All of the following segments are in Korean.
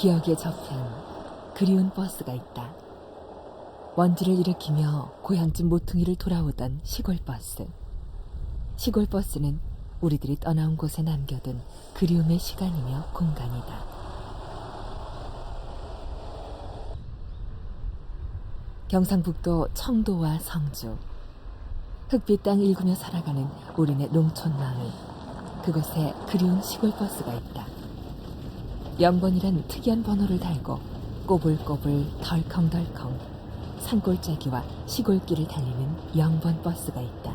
기억에 접힌 그리운 버스가 있다. 먼지를 일으키며 고향집 모퉁이를 돌아오던 시골버스. 시골버스는 우리들이 떠나온 곳에 남겨둔 그리움의 시간이며 공간이다. 경상북도 청도와 성주. 흙빛 땅 일구며 살아가는 우리네 농촌 마을. 그곳에 그리운 시골버스가 있다. 0번이란 특이한 번호를 달고 꼬불꼬불 덜컹덜컹 산골짜기와 시골길을 달리는 0번 버스가 있다.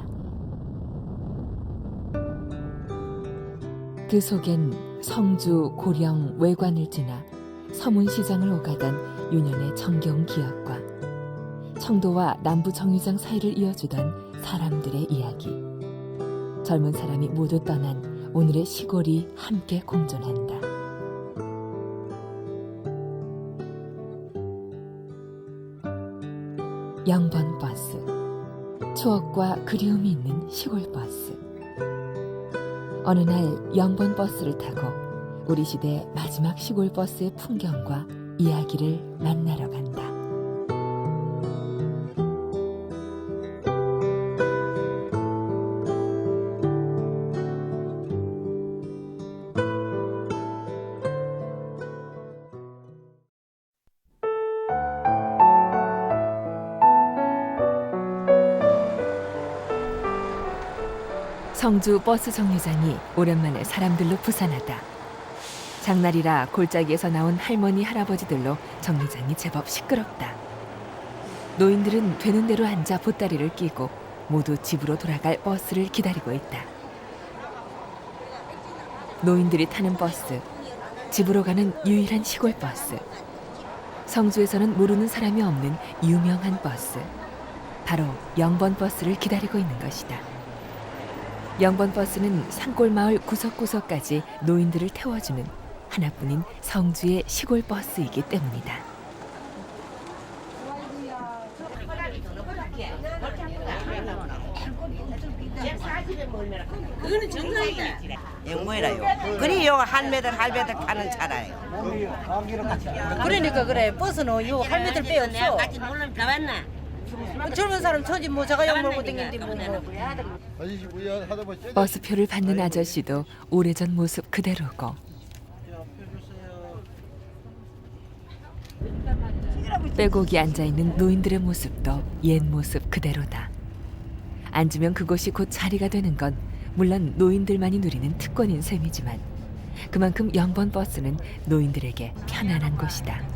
그 속엔 성주, 고령, 외관을 지나 서문시장을 오가던 유년의 정겨운 기억과 청도와 남부 정류장 사이를 이어주던 사람들의 이야기. 젊은 사람이 모두 떠난 오늘의 시골이 함께 공존한다. 영번 버스. 추억과 그리움이 있는 시골 버스. 어느 날 0번 버스를 타고 우리 시대 마지막 시골 버스의 풍경과 이야기를 만나러 간다. 성주 버스 정류장이 오랜만에 사람들로 부산하다. 장날이라 골짜기에서 나온 할머니, 할아버지들로 정류장이 제법 시끄럽다. 노인들은 되는 대로 앉아 보따리를 끼고 모두 집으로 돌아갈 버스를 기다리고 있다. 노인들이 타는 버스, 집으로 가는 유일한 시골 버스. 성주에서는 모르는 사람이 없는 유명한 버스. 바로 0번 버스를 기다리고 있는 것이다. 0번 버스는 산골 마을 구석구석까지 노인들을 태워주는 하나뿐인 성주의 시골 버스이기 때문이다. 그거는 정상이다. 뭐라요? 그리 요 할매들 타는 차라요. 그러니까 그래. 버스는 요 할매들 빼 없어. 같이 놀러 가봤나? 젊은 사람 천지 뭐 자가용 몰고 댕기는데 뭐. 버스표를 받는 아저씨도 오래전 모습 그대로고 빼곡이 앉아있는 노인들의 모습도 옛 모습 그대로다. 앉으면 그곳이 곧 자리가 되는 건 물론 노인들만이 누리는 특권인 셈이지만 그만큼 0번 버스는 노인들에게 편안한 곳이다.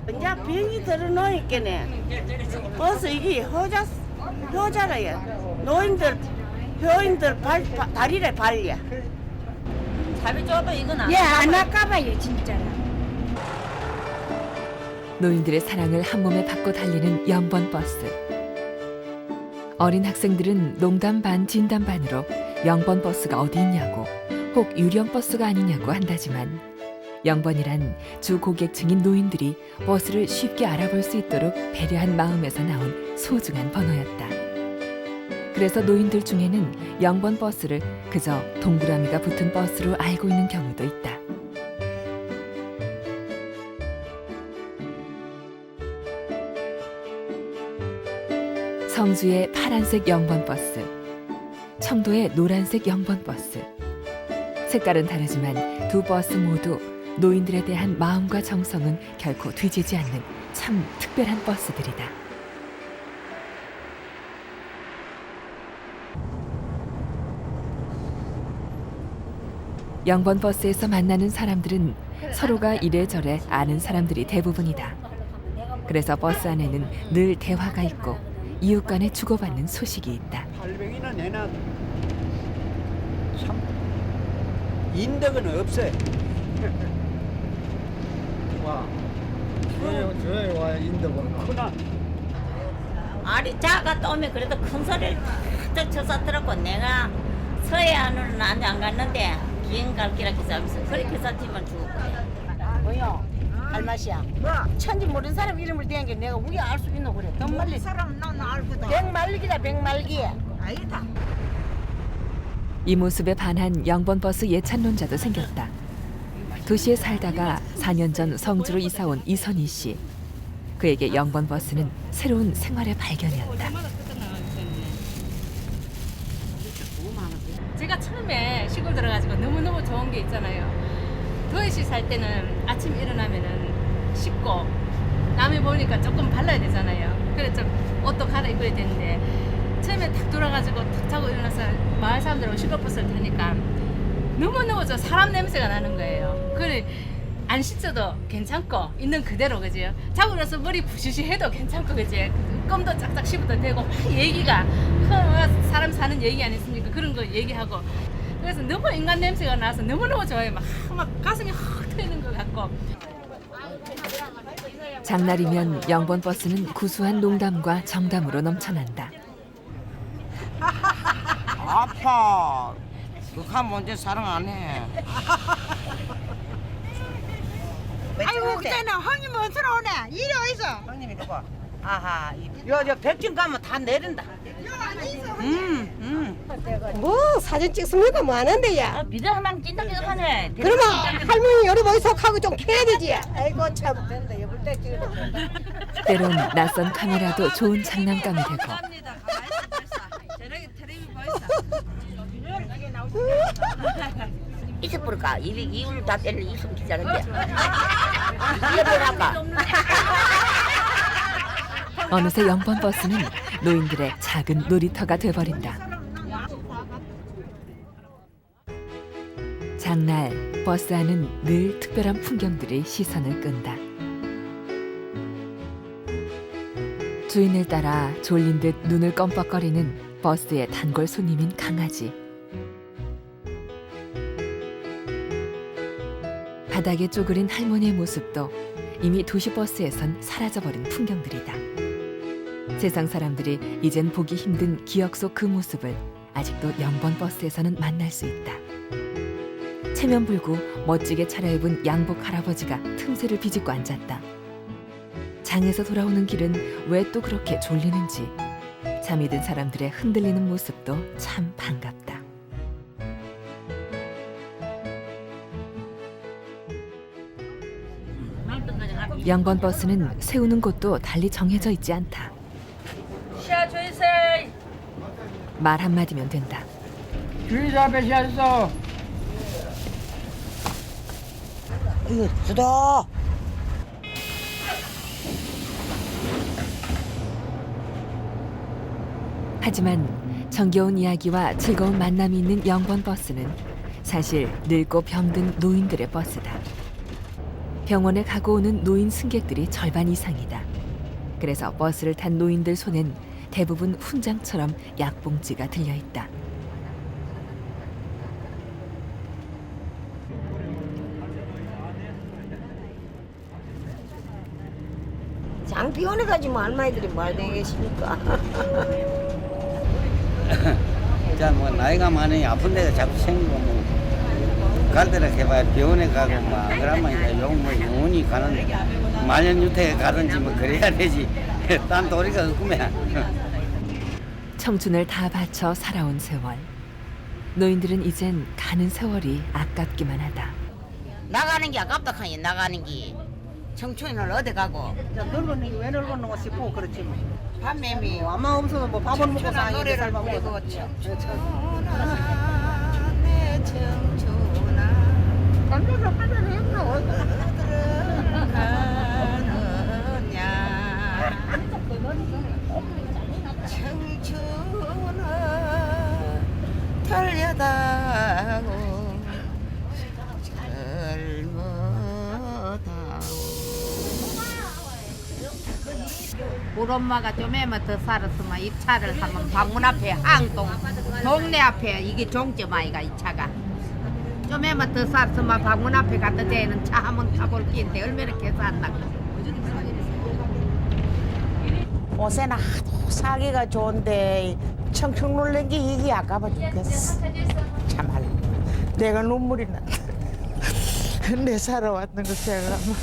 이제 비행기 들어놓으니까네 버스 이게 효자라요. 노인들 다리를 발려. 잡이 좁아 이건 안. 안 아까봐요 진짜. 노인들의 사랑을 한 몸에 받고 달리는 0번 버스. 어린 학생들은 농담 반 진담 반으로 0번 버스가 어디 있냐고 혹 유령 버스가 아니냐고 한다지만 0번이란 주 고객층인 노인들이 버스를 쉽게 알아볼 수 있도록 배려한 마음에서 나온 소중한 번호였다. 그래서 노인들 중에는 0번 버스를 그저 동그라미가 붙은 버스로 알고 있는 경우도 있다. 성주의 파란색 0번 버스, 청도의 노란색 0번 버스. 색깔은 다르지만 두 버스 모두 노인들에 대한 마음과 정성은 결코 뒤지지 않는 참 특별한 버스들이다. 영번 버스에서 만나는 사람들은 서로가 이래저래 아는 사람들이 대부분이다. 그래서 버스 안에는 늘 대화가 있고 이웃 간에 주고받는 소식이 있다. 할명이나 내나 참 인덕은 없어요. 와, 저에 와 인덕은 크나 알이 작아 오면 그래도 큰 소리를 탁 쳐서 들었고 내가 서해안으로는 안 갔는데 긴 갈기라 기사하면서 그렇게 해서 팀을 주고 뭐요? 알맛이야. 천지 모르는 사람 이름을 대는 게 내가 우리 알 수 있노 그래. 병말리. 사람 난 알거든. 백말기다 백말기. 아니다. 이 모습에 반한 영번버스 예찬론자도 생겼다. 도시에 살다가 4년 전 성주로 이사온 이선희 씨. 그에게 영번버스는 새로운 생활의 발견이었다. 제가 처음에 시골 들어가지고 너무너무 좋은 게 있잖아요. 도시 살 때는 아침 일어나면은 씻고 남이 보니까 조금 발라야 되잖아요. 그래서 좀 옷도 갈아입어야 되는데 처음에 딱 돌아가지고 탁 자고 일어나서 마을 사람들하고 시골버스를 타니까 너무너무 저 사람 냄새가 나는 거예요. 그래 안 씻어도 괜찮고 있는 그대로 그지요. 자고 나서 머리 부시시 해도 괜찮고 그지. 껌도 짝짝 씹어도 되고 막 얘기가 사람 사는 얘기 아니습니까? 그런 거 얘기하고 그래서 너무 인간 냄새가 나서 너무너무 좋아요. 막 가슴이 확 트이는 것 같고. 장날이면 영번버스는 구수한 농담과 정담으로 넘쳐난다. 아파. 그하면 언제 사랑 안 해. 아이고 그때는 형님 어디로 오네? 이리 어디서? 형님이 누구? 아하. 요 백진 가면 다 내린다. 뭐 사진 찍습니까? 뭐 하는데야? 비도 한방 찐득찐득하네. 그러면 할머니 여러 번 속하고 좀 캐야 되지. 아이고 참 된다. 여볼 때 찍어. 때론 낯선 카메라도 좋은 장난감이 되고 있어 볼까? 이울 다 때려 있으면 기자는데. 이해를 할까? 어느새 영번버스는 노인들의 작은 놀이터가 돼버린다. 장날 버스 안은 늘 특별한 풍경들이 시선을 끈다. 주인을 따라 졸린 듯 눈을 껌뻑거리는 버스의 단골 손님인 강아지. 바닥에 쪼그린 할머니의 모습도 이미 도시버스에선 사라져버린 풍경들이다. 세상 사람들이 이젠 보기 힘든 기억 속 그 모습을 아직도 영번버스에서는 만날 수 있다. 체면 불구 멋지게 차려입은 양복 할아버지가 틈새를 비집고 앉았다. 장에서 돌아오는 길은 왜 또 그렇게 졸리는지 잠이 든 사람들의 흔들리는 모습도 참 반갑다. 영번버스는 세우는 곳도 달리 정해져 있지 않다. 말 한마디면 된다. 주의자 앞에 시야했어. 주도. 하지만 정겨운 이야기와 즐거운 만남이 있는 영번버스는 사실 늙고 병든 노인들의 버스다. 병원에 가고 오는 노인 승객들이 절반 이상이다. 그래서 버스를 탄 노인들 손엔 대부분 훈장처럼 약봉지가 들려있다. 장비원에 가지 뭐 할머니들이 뭐 하는 계십니까? 자, 뭐 나이가 많으니 아픈 데가 자꾸 생기고 뭐 갈대로 해봐야 병원에 가고 막 그러면 이제 뭐 영원히 가는 말년유택에 가든지 뭐 그래야 되지. 딴 도리가 없구만. 청춘을 다 바쳐 살아온 세월. 노인들은 이젠 가는 세월이 아깝기만 하다. 나가는 게 아깝다 하니 나가는 게. 청춘이는 어디 가고? 늙었는 게 왜 늙었는 거 싶고 그렇지 뭐. 밤매미. 아마 없어서 뭐 밥은 먹고 청춘아 사는 노래를 살만 부르고 먹고. 내 청춘아 남자들 하늘 했나? 청춘아 달려다오 우리 엄마가 좀 애만 더 살았으면 이 차를 하면 방문 앞에 항동 동네 앞에 이게 종점 아이가 이 차가 좀 애만 더 살았으면 방문 앞에 갖다 대는 차 한번 타볼 끼인데 얼마나 계산한다고. 옷에는 하도 살기가 좋은데 청춘 놀란 게 이게 아까워 죽겠어. 참말 내가 눈물이 난다. 내 살아왔는 거 생각하면.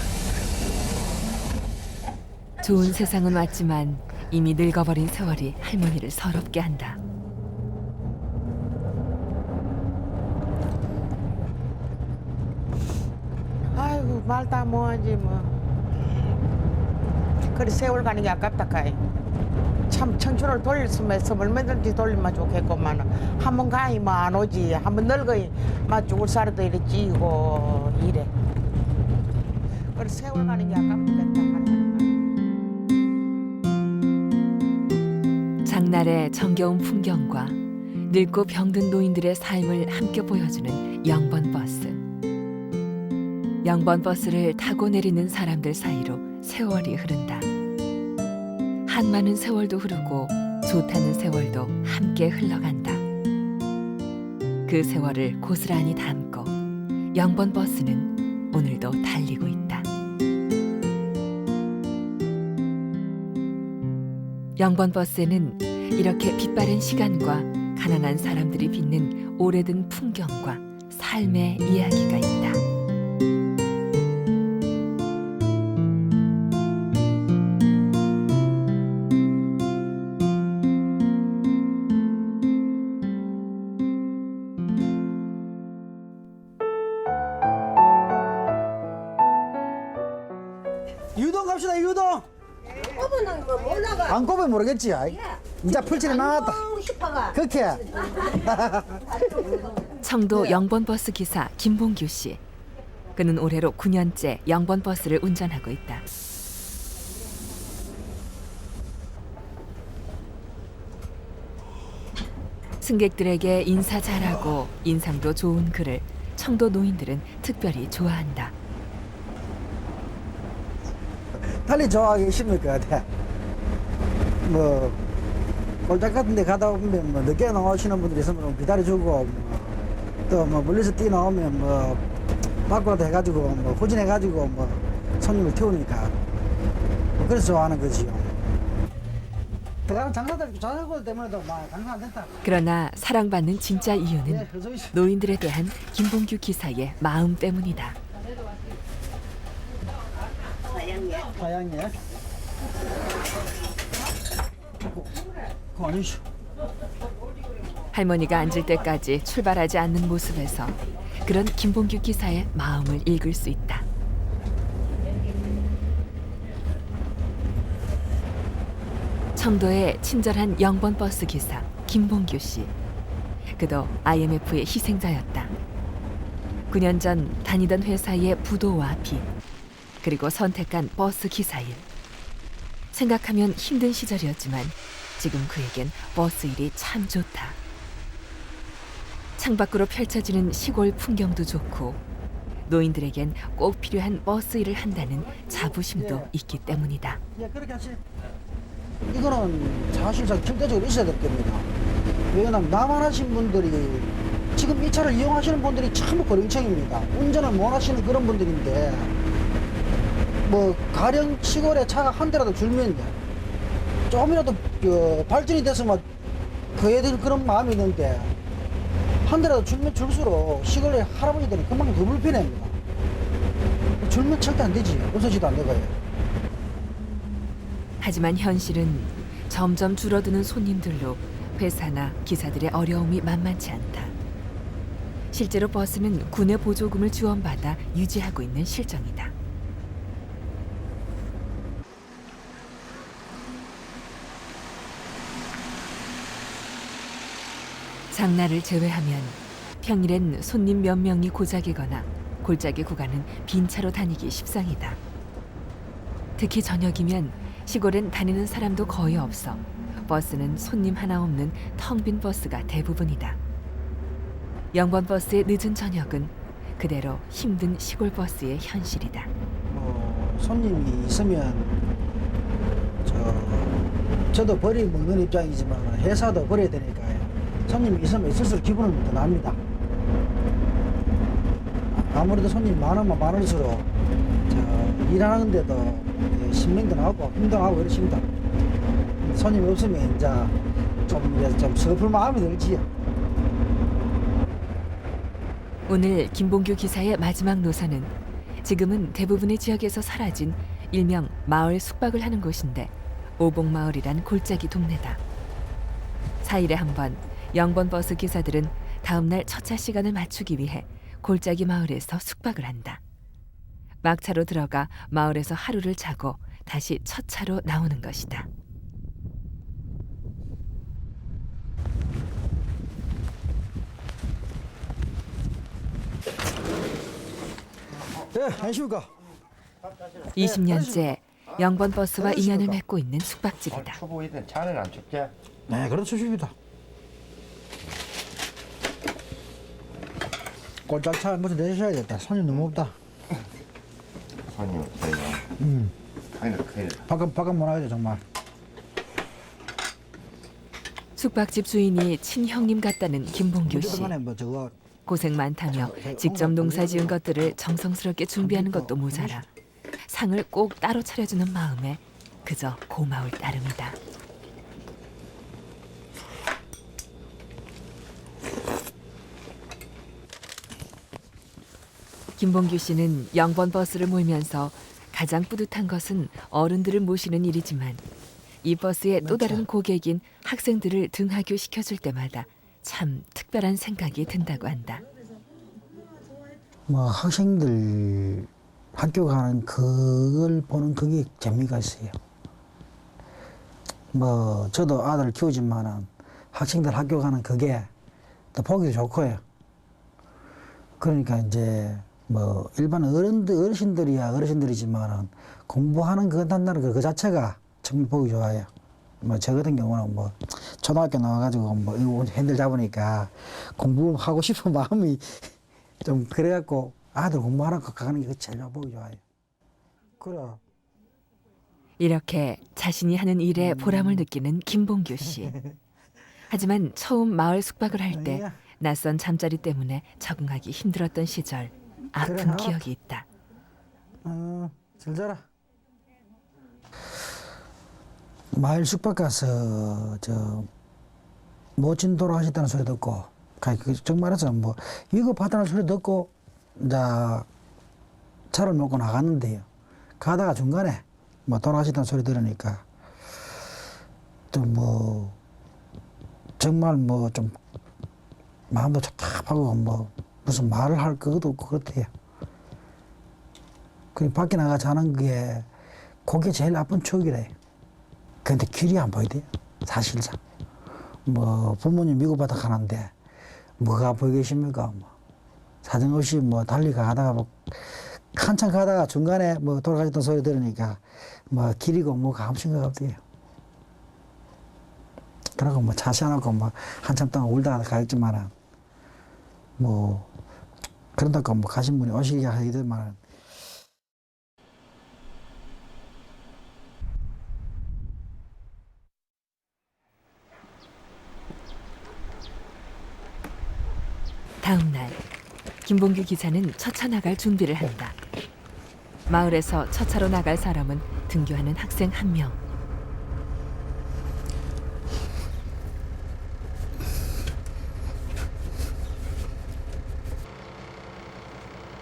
좋은 세상은 왔지만 이미 늙어버린 세월이 할머니를 서럽게 한다. 말다 뭐하지 뭐. 그래 세월 가는 게 아깝다 카이. 참 청춘을 돌렸으면서 얼마든지 돌리면 좋겠구만. 한번 가이 뭐 안 오지. 한번 늙어이 막 죽을 살도 이래 찌고 이래. 그래 세월 가는 게 아깝겠다. 장날의 정겨운 풍경과 늙고 병든 노인들의 삶을 함께 보여주는 영번버스. 영번버스를 타고 내리는 사람들 사이로 세월이 흐른다. 한많은 세월도 흐르고 좋다는 세월도 함께 흘러간다. 그 세월을 고스란히 담고 영번버스는 오늘도 달리고 있다. 영번버스에는 이렇게 빛바랜 시간과 가난한 사람들이 빚는 오래된 풍경과 삶의 이야기가 있다. 유동 갑시다 유동. 꼽으는 거 몰라가. 안 꼽으면 모르겠지. 아이. 이제 풀칠이 나왔다. 싶어가. 그렇게. 청도 영번버스 기사 김봉규 씨. 그는 올해로 9년째 영번버스를 운전하고 있다. 승객들에게 인사 잘하고 인상도 좋은 그를 청도 노인들은 특별히 좋아한다. 달리 좋아하기 힘들 것 같아. 뭐 골작 같은 데 가다 보면 뭐 늦게 나오시는 분들이 있으면 기다려주고 또 뭐 멀리서 뛰어 나오면 뭐 바꾸라도 해가지고 뭐 후진해가지고 뭐 손님을 태우니까 뭐 그래서 좋아하는 거지요. 들어가는 장사들 때문에도 막 장사 안 됐다. 그러나 사랑받는 진짜 이유는 노인들에 대한 김봉규 기사의 마음 때문이다. 다양해. 아니죠. 할머니가 앉을 때까지 출발하지 않는 모습에서 그런 김봉규 기사의 마음을 읽을 수 있다. 청도의 친절한 영번버스 기사 김봉규 씨. 그도 IMF의 희생자였다. 9년 전 다니던 회사의 부도와 빚, 그리고 선택한 버스 기사 일. 생각하면 힘든 시절이었지만 지금 그에겐 버스 일이 참 좋다. 창밖으로 펼쳐지는 시골 풍경도 좋고 노인들에겐 꼭 필요한 버스 일을 한다는 자부심도 있기 때문이다. 예, 그렇게 하시. 이거는 사실상 절대적으로 있어야 될 겁니다. 왜냐하면 나만 하신 분들이 지금 이 차를 이용하시는 분들이 참 고령층입니다. 운전을 못 하시는 그런 분들인데 뭐 가령 시골에 차가 한 대라도 줄면 조금이라도 발전이 돼서 막 그에 대한 그런 마음이 있는데 한 대라도 줄면 줄수록 시골의 할아버지들은 그만큼 더 불편합니다. 줄면 절대 안 되지. 웃어지도 안 되고요. 하지만 현실은 점점 줄어드는 손님들로 회사나 기사들의 어려움이 만만치 않다. 실제로 버스는 군의 보조금을 지원받아 유지하고 있는 실정이다. 장날을 제외하면 평일엔 손님 몇 명이 고작이거나 골짜기 구간은 빈 차로 다니기 십상이다. 특히 저녁이면 시골엔 다니는 사람도 거의 없어 버스는 손님 하나 없는 텅 빈 버스가 대부분이다. 영번버스의 늦은 저녁은 그대로 힘든 시골 버스의 현실이다. 손님이 있으면 저도 벌이 먹는 입장이지만 회사도 벌어야 되니까 손님이 있으면 있을수록 기분은 더 납니다. 아무래도 손님이 많으면 많을수록 일하는데도 신명도 나고 힘도 나고 이러십니다. 손님이 없으면 이제 좀 슬플 마음이 들지요. 오늘 김봉규 기사의 마지막 노선은 지금은 대부분의 지역에서 사라진 일명 마을 숙박을 하는 곳인데 오봉마을이란 골짜기 동네다. 4일에 한 번 영번버스 기사들은 다음날 첫차 시간을 맞추기 위해 골짜기 마을에서 숙박을 한다. 막차로 들어가 마을에서 하루를 자고 다시 첫 차로 나오는 것이다. 예, 안녕하십니까. 20년째 영번 버스와 인연을 맺고 있는 숙박집이다. 초보이든 차는 안 춥지? 네, 그런 수준입니다. 꼴짝차 무슨 내셔야겠다. 손이 너무 없다. 손님 없어요. 큰일. 바깥 못 나가죠 정말. 숙박집 주인이 친형님 같다는 김봉규 씨. 어쨌든 간에 뭐 저거 고생 많다며 직접 농사 지은 것들을 정성스럽게 준비하는 것도 모자라 상을 꼭 따로 차려주는 마음에 그저 고마울 따름이다. 김봉규 씨는 영번 버스를 몰면서 가장 뿌듯한 것은 어른들을 모시는 일이지만 이 버스의 또 다른 고객인 학생들을 등하교 시켜줄 때마다 참 특별한 생각이 든다고 한다. 뭐 학생들 학교 가는 그걸 보는 그게 재미가 있어요. 뭐 저도 아들 키우지만은 학생들 학교 가는 그게 또 보기도 좋고요. 그러니까 이제 뭐 일반 어르신들이야 어르신들이지만은 공부하는 그 단다는 그 자체가 정말 보기 좋아요. 뭐 저 같은 경우는 뭐 초등학교 나와가지고 뭐 이거 핸들 잡으니까 공부하고 싶은 마음이 좀 그래갖고 아들 공부하는 거 가는 게 제일 보기 좋아요. 그래. 이렇게 자신이 하는 일에 보람을 느끼는 김봉규 씨. 하지만 처음 마을 숙박을 할 때 낯선 잠자리 때문에 적응하기 힘들었던 시절 아픈 그래, 기억이 있다. 잘 자라. 마을 숙박 가서 저 모친 돌아가셨다는 소리 듣고 정말해서 뭐 위급하다는 소리 듣고 이제 차를 놓고 나갔는데요. 가다가 중간에 뭐 돌아가셨다는 소리 들으니까 또 뭐 정말 뭐 좀 마음도 답답하고 뭐 무슨 말을 할 것도 없고 그렇대요. 그 밖에 나가 자는 게 그게 제일 나쁜 추억이래. 근데 길이 안 보이대요. 사실상. 뭐 부모님 미국 바다 가는데 뭐가 보이겠습니까? 뭐 사정없이 뭐 달리 가다가 뭐 한참 가다가 중간에 뭐 돌아가셨던 소리 들으니까 뭐 길이고 뭐가 아무 생각 없대요. 그러고 뭐 차 세워놓고 뭐 한참 동안 울다가 가겠지만은 뭐 그런다고 뭐 가신 분이 오시게 하기더만. 다음 날 김봉규 기사는 첫차 나갈 준비를 한다. 마을에서 첫차로 나갈 사람은 등교하는 학생 1명.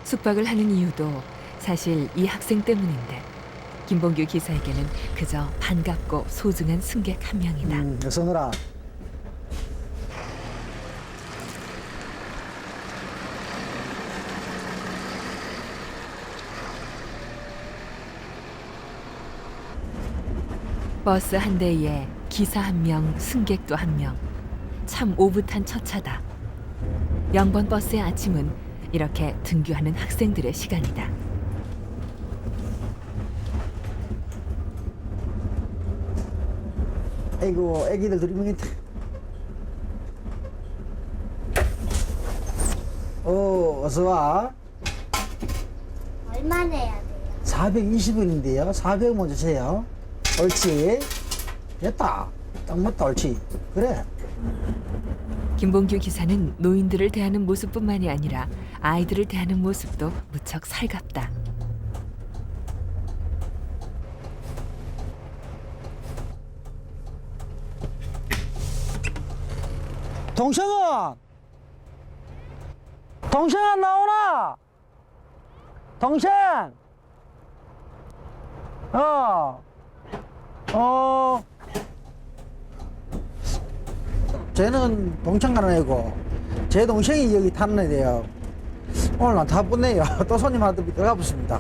숙박을 하는 이유도 사실 이 학생 때문인데 김봉규 기사에게는 그저 반갑고 소중한 승객 1명이다. 서느라. 버스 한 대에 기사 1명, 승객도 1명. 참 오붓한 첫차다. 영번 버스의 아침은 이렇게 등교하는 학생들의 시간이다. 아이고 애기들 들이먹겠다. 어서 와. 얼마 내야 돼요? 420원인데요. 400원 먼저 주세요. 옳지. 됐다. 딱 맞다. 옳지. 그래. 김봉규 기사는 노인들을 대하는 모습뿐만이 아니라 아이들을 대하는 모습도 무척 살갑다. 동생아! 동생 안 나오나? 동생! 쟤는 동창 가는 애고 제 동생이 여기 타는 애예요. 오늘 난 다 붙네요. 또 손님한테 들어가 붙습니다.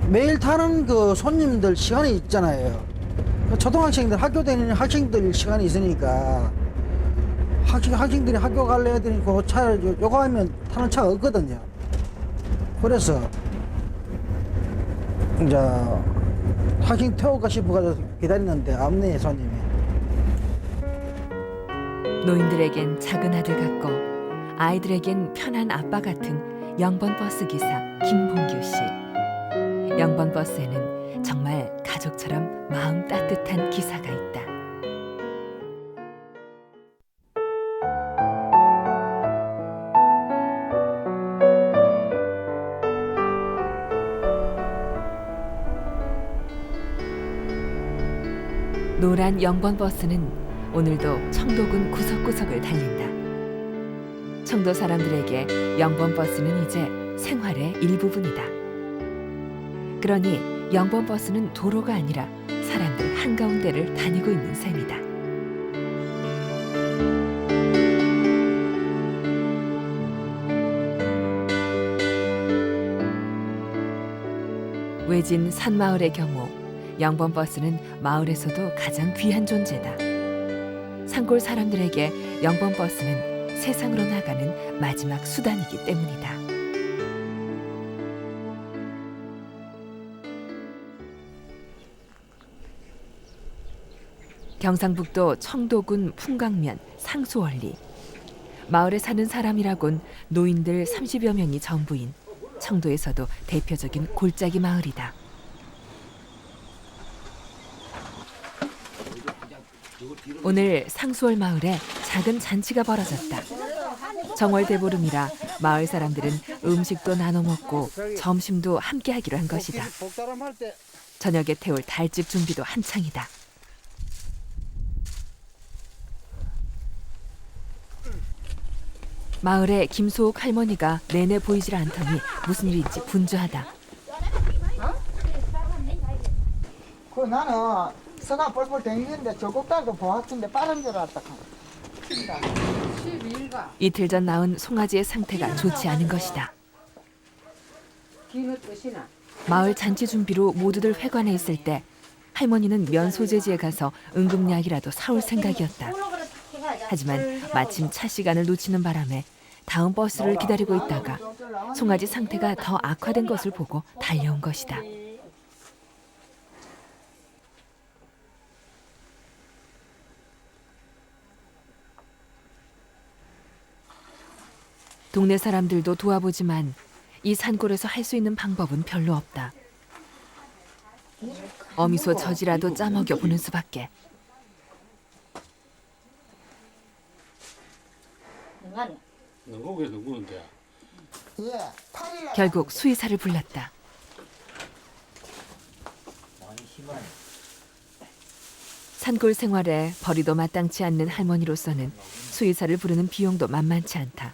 매일 타는 그 손님들 시간이 있잖아요. 초등학생들 학교 다니는 학생들 시간이 있으니까 학생들이 학교 갈래 애들이 그 차를 요거 하면 타는 차가 없거든요. 그래서 이제 학생 태울까 싶어가지고 기다리는데 없네 손님이. 노인들에겐 작은 아들 같고 아이들에겐 편한 아빠 같은 영번 버스 기사 김봉규 씨. 영번 버스에는 정말 가족처럼 마음 따뜻한 기사가 있다. 노란 영번 버스는 오늘도 청도군 구석구석을 달린다. 청도 사람들에게 영번 버스는 이제 생활의 일부분이다. 그러니 영번 버스는 도로가 아니라 사람들 한가운데를 다니고 있는 셈이다. 외진 산마을의 경우 영번 버스는 마을에서도 가장 귀한 존재다. 산골 사람들에게 영번 버스는 세상으로 나가는 마지막 수단이기 때문이다. 경상북도 청도군 풍광면 상수원리. 마을에 사는 사람이라곤 노인들 30여 명이 전부인 청도에서도 대표적인 골짜기 마을이다. 오늘 상수월 마을에 작은 잔치가 벌어졌다. 정월 대보름이라 마을 사람들은 음식도 나눠 먹고 점심도 함께 하기로 한 것이다. 저녁에 태울 달집 준비도 한창이다. 마을에 김소옥 할머니가 내내 보이질 않더니 무슨 일인지 분주하다. 그 나는 서가 뻘뻘 댕기는데 저곡달도 보았던데 빠른 줄 알았다. 이틀 전 낳은 송아지의 상태가 좋지 않은 것이다. 마을 잔치 준비로 모두들 회관에 있을 때 할머니는 면 소재지에 가서 응급약이라도 사올 생각이었다. 하지만 마침 차 시간을 놓치는 바람에 다음 버스를 기다리고 있다가 송아지 상태가 더 악화된 것을 보고 달려온 것이다. 동네 사람들도 도와보지만 이 산골에서 할 수 있는 방법은 별로 없다. 어미소 젖이라도 짜먹여 보는 수밖에. 결국 수의사를 불렀다. 산골 생활에 벌이도 마땅치 않는 할머니로서는 수의사를 부르는 비용도 만만치 않다.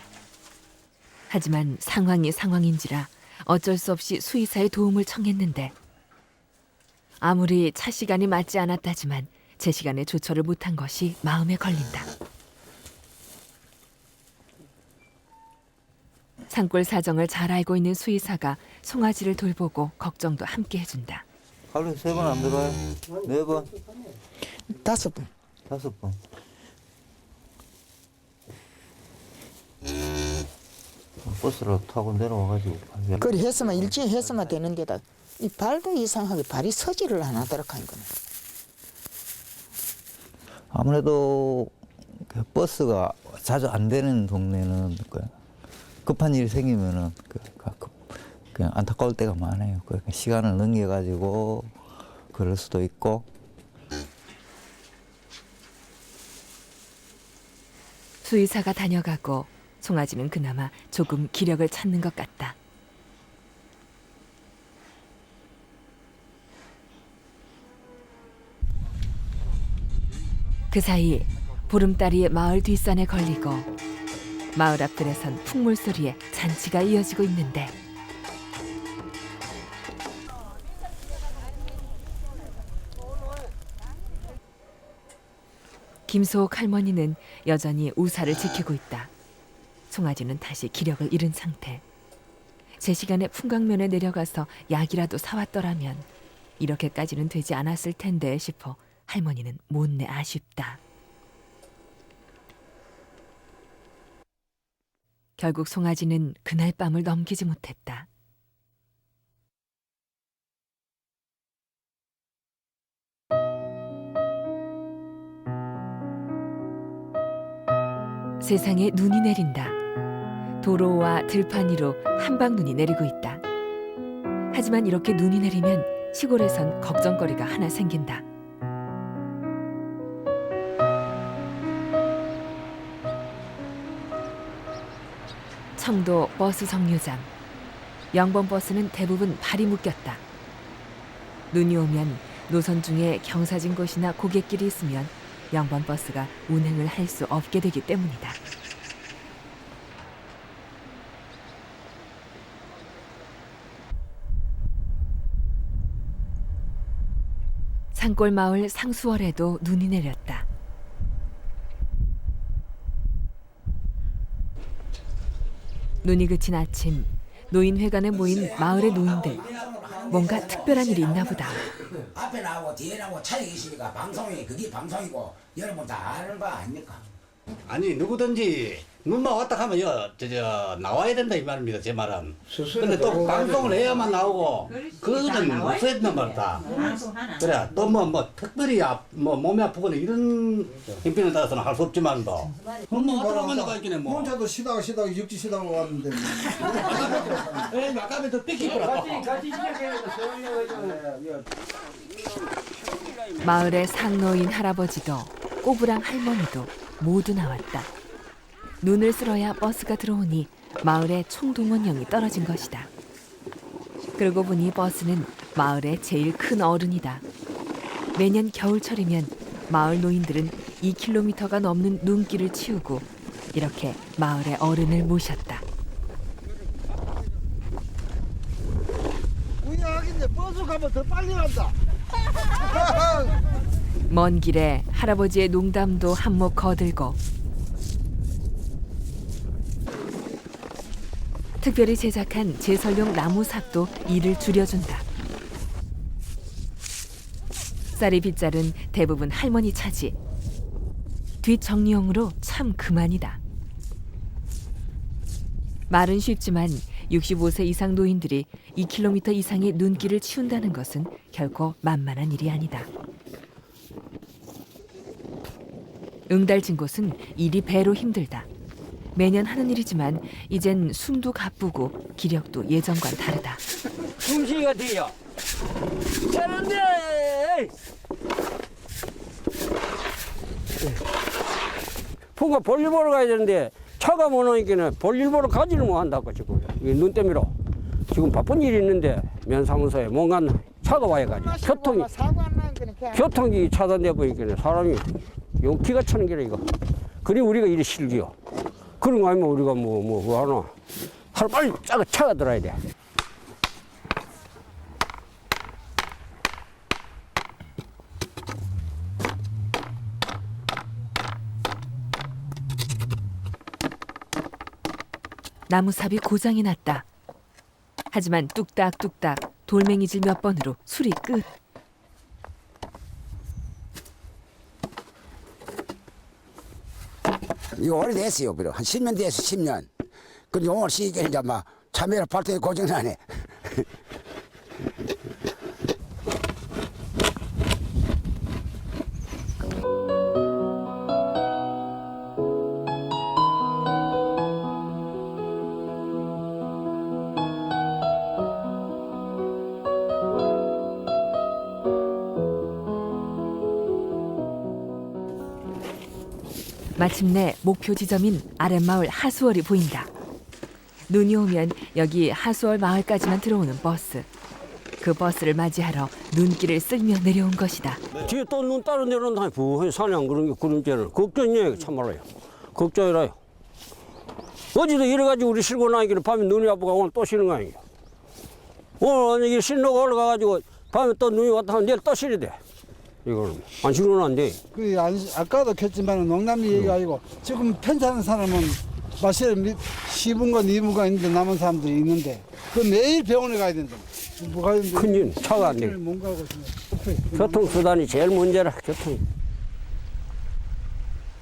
하지만 상황이 상황인지라 어쩔 수 없이 수의사의 도움을 청했는데 아무리 차 시간이 맞지 않았다지만 제 시간에 조처를 못한 것이 마음에 걸린다. 산골 사정을 잘 알고 있는 수의사가 송아지를 돌보고 걱정도 함께 해준다. 하루에 3번 안 들어와요? 4번? 5번. 5번. 버스를 타고 내려와가지고. 그리 했으면 일찍 했으면 되는데다 이 발도 이상하게 발이 서지를 안 하도록 한 거네. 아무래도 그 버스가 자주 안 되는 동네는 급한 일이 생기면은 그냥 안타까울 때가 많아요. 그러니까 시간을 넘겨가지고 그럴 수도 있고. 수의사가 다녀가고 송아지는 그나마 조금 기력을 찾는 것 같다. 그 사이 보름달이 마을 뒷산에 걸리고 마을 앞들에선 풍물 소리에 잔치가 이어지고 있는데 김소옥 할머니는 여전히 우사를 지키고 있다. 송아지는 다시 기력을 잃은 상태. 제 시간에 풍광면에 내려가서 약이라도 사왔더라면 이렇게까지는 되지 않았을 텐데 싶어 할머니는 못내 아쉽다. 결국 송아지는 그날 밤을 넘기지 못했다. 세상에 눈이 내린다. 도로와 들판 위로 한방눈이 내리고 있다. 하지만 이렇게 눈이 내리면 시골에선 걱정거리가 하나 생긴다. 청도 버스 정류장. 영번버스는 대부분 발이 묶였다. 눈이 오면 노선 중에 경사진 곳이나 고갯길이 있으면 영번버스가 운행을 할 수 없게 되기 때문이다. 산골 마을 상수월에도 눈이 내렸다. 눈이 그친 아침, 노인회관에 모인 마을의 노인들. 뭔가 특별한 일이 있나 보다. 앞에 나오고 뒤에 나오고 차에 계시니까 방송이 그게 방송이고 여러분 다 아는 거 아닙니까? 아니 누구든지 눈만 왔다 하면 저 나와야 된다 이 말입니다 제 말은. 근데 또 방송을 해야만 나오고 그거는 못 했단 말이다. 그래 또 뭐 특별히 뭐 몸이 아프거나 이런 형편에 따라서는 할 수 없지만도 눈만 왔다 가면 나가있긴 뭐. 혼자도 쉬다가 육지 쉬다가 왔는데 아까부터 더 뺏기더라. 마을의 상노인 할아버지도 꼬부랑 할머니도 모두 나왔다. 눈을 쓸어야 버스가 들어오니 마을의 총동원령이 떨어진 것이다. 그러고 보니 버스는 마을의 제일 큰 어른이다. 매년 겨울철이면 마을 노인들은 2km가 넘는 눈길을 치우고 이렇게 마을의 어른을 모셨다. 우야하긴데 버스 가면 더 빨리 간다. 먼 길에 할아버지의 농담도 한몫 거들고 특별히 제작한 제설용 나무삽도 일을 줄여준다. 쌀이 빗자른 대부분 할머니 차지. 뒷정리용으로 참 그만이다. 말은 쉽지만 65세 이상 노인들이 2km 이상의 눈길을 치운다는 것은 결코 만만한 일이 아니다. 응달진 곳은 일이 배로 힘들다. 매년 하는 일이지만 이젠 숨도 가쁘고 기력도 예전과는 다르다. 숨쉬기가 돼요. 잘한데. 풍가 볼일 보러 가야 되는데 차가 못 오니까 볼일 보러 가지를 못한다고 지금 눈 때문에 지금 바쁜 일이 있는데 면사무소에 뭔가 차가 와야가지고 교통이 차단돼 보니까 사람이 용기가 차는 게라 이거. 그래 우리가 일이 실기요. 그런 거 아니면 우리가 뭐 하나 하루 빨리 차가 들어야 돼. 나무삽이 고장이 났다. 하지만 뚝딱뚝딱 돌멩이질 몇 번으로 수리 끝. 이거 오래됐어요. 그래 한 10년 됐어 10년. 근데 오늘 시기에 이제 막 참외라 발톱이 고장나네. 마침내 목표 지점인 아랫마을 하수월이 보인다. 눈이 오면 여기 하수월 마을까지만 들어오는 버스. 그 버스를 맞이하러 눈길을 쓸며 내려온 것이다. 뒤에 또 눈 따로 내려온다. 부해 사냥 그런 게 그림자를 걱정이에요. 참말로요. 걱정이라요. 어제도 이래가지고 우리 실고 나니까 밤에 눈이 아프고 오늘 또 쉬는 거 아니에요. 오늘 이게 신로가 올라가가지고 밤에 또 눈이 왔다 하면 내일 또 쉬게 돼. 이거는 안 쉬고는 안 돼. 아까도 켰지만 농담이 얘기 아니고 지금 편찮은 사람은 마실 10분간 2분간 있는데 남은 사람들이 있는데 그 매일 병원에 가야 된다. 큰일, 차가 안 돼. 못 가고 교통수단이 제일 문제라, 교통.